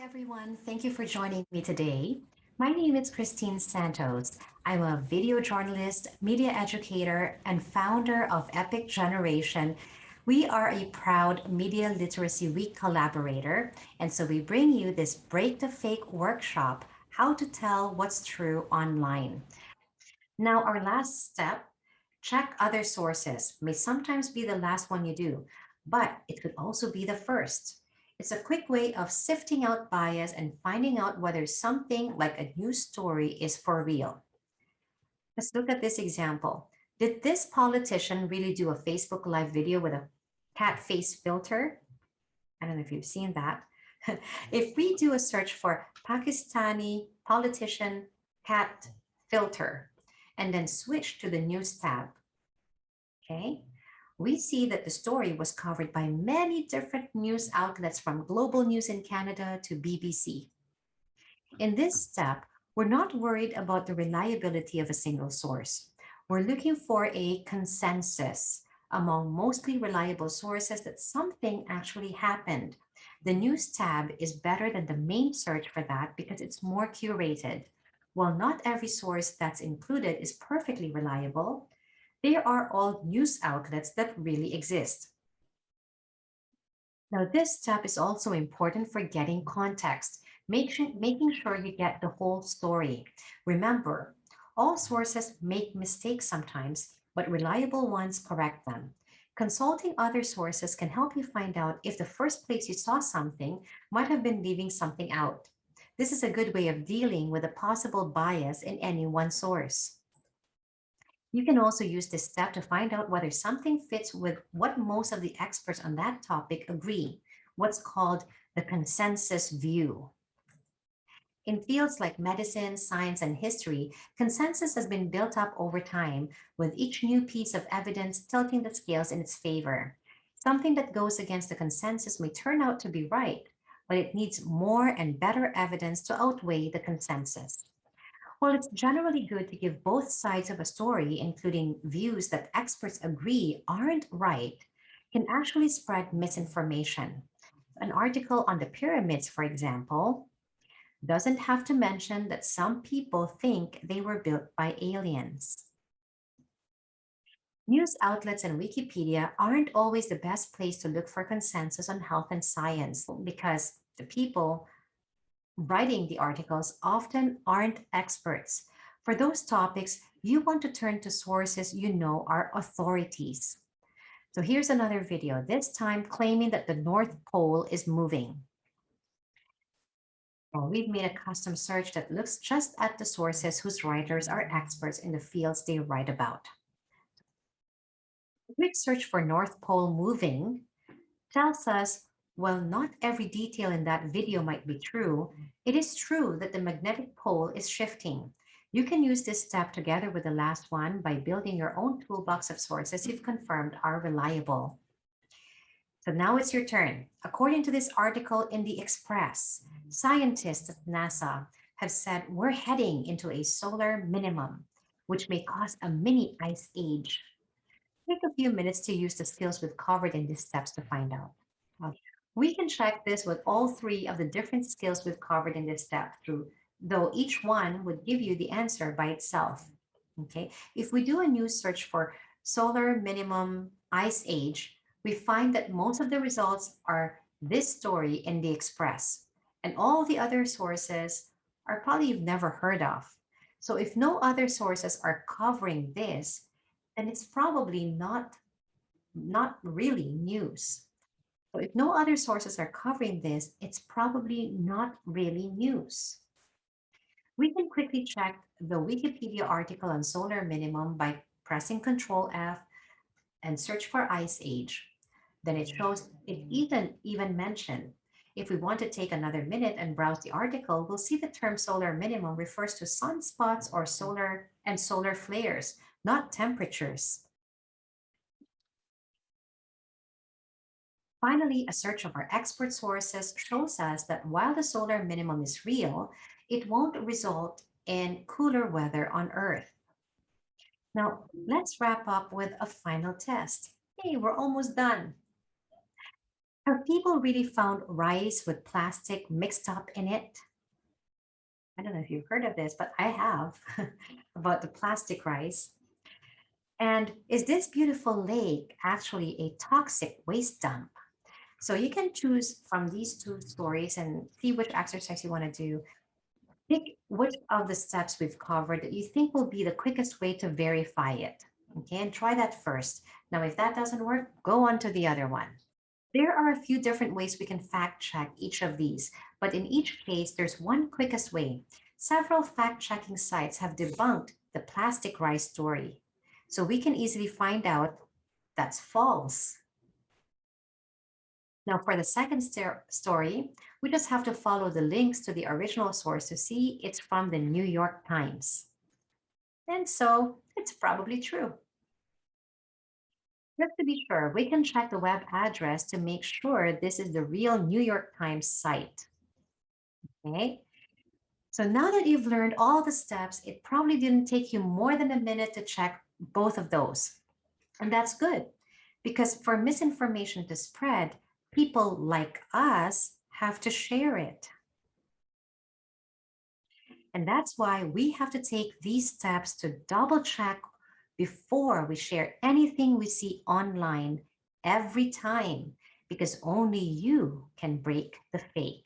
everyone. Thank you for joining me today. My name is Christine Santos. I'm a video journalist, media educator, and founder of Epic Generation. We are a proud Media Literacy Week collaborator, and so we bring you this Break the Fake workshop, how to tell what's true online. Now, our last step, check other sources, may sometimes be the last one you do, but it could also be the first. It's a quick way of sifting out bias and finding out whether something like a news story is for real. Let's look at this example. Did this politician really do a Facebook Live video with a cat face filter? I don't know if you've seen that. If we do a search for Pakistani politician cat filter and then switch to the news tab, okay, we see that the story was covered by many different news outlets from Global News in Canada to BBC. In this step, we're not worried about the reliability of a single source. We're looking for a consensus among mostly reliable sources that something actually happened. The news tab is better than the main search for that because it's more curated. While not every source that's included is perfectly reliable, there are all news outlets that really exist. Now, this step is also important for getting context, making sure you get the whole story. Remember, all sources make mistakes sometimes, but reliable ones correct them. Consulting other sources can help you find out if the first place you saw something might have been leaving something out. This is a good way of dealing with a possible bias in any one source. You can also use this step to find out whether something fits with what most of the experts on that topic agree, what's called the consensus view. In fields like medicine, science, and history, consensus has been built up over time, with each new piece of evidence tilting the scales in its favor. Something that goes against the consensus may turn out to be right, but it needs more and better evidence to outweigh the consensus. While it's generally good to give both sides of a story, including views that experts agree aren't right, can actually spread misinformation. An article on the pyramids, for example, doesn't have to mention that some people think they were built by aliens. News outlets and Wikipedia aren't always the best place to look for consensus on health and science because the people writing the articles often aren't experts. For those topics, you want to turn to sources you know are authorities. So here's another video, this time claiming that the North Pole is moving. Well, we've made a custom search that looks just at the sources whose writers are experts in the fields they write about. A quick search for North Pole moving tells us, while not every detail in that video might be true, it is true that the magnetic pole is shifting. You can use this step together with the last one by building your own toolbox of sources you've confirmed are reliable. So now it's your turn. According to this article in the Express, scientists at NASA have said we're heading into a solar minimum, which may cause a mini ice age. Take a few minutes to use the skills we've covered in these steps to find out. Okay. We can check this with all three of the different skills we've covered in this step through, though each one would give you the answer by itself. Okay. If we do a new search for solar minimum ice age, we find that most of the results are this story in the Express, and all the other sources are probably you've never heard of. So if no other sources are covering this, then it's probably not really news. So if no other sources are covering this, it's probably not really news. We can quickly check the Wikipedia article on solar minimum by pressing Control F and search for ice age. Then it shows it even mentioned. If we want to take another minute and browse the article, we'll see the term solar minimum refers to sunspots or solar flares, not temperatures. Finally, a search of our expert sources shows us that while the solar minimum is real, it won't result in cooler weather on Earth. Now, let's wrap up with a final test. Hey, we're almost done. Have people really found rice with plastic mixed up in it? I don't know if you've heard of this, but I have about the plastic rice. And is this beautiful lake actually a toxic waste dump? So you can choose from these two stories and see which exercise you want to do. Pick which of the steps we've covered that you think will be the quickest way to verify it. Okay, and try that first. Now, if that doesn't work, go on to the other one. There are a few different ways we can fact check each of these, but in each case, there's one quickest way. Several fact checking sites have debunked the plastic rice story, so we can easily find out that's false. Now, for the second story, we just have to follow the links to the original source to see it's from the New York Times. And so it's probably true. Just to be sure, we can check the web address to make sure this is the real New York Times site. Okay. So now that you've learned all the steps, it probably didn't take you more than a minute to check both of those. And that's good because for misinformation to spread, people like us have to share it. And that's why we have to take these steps to double check before we share anything we see online every time, because only you can break the fake.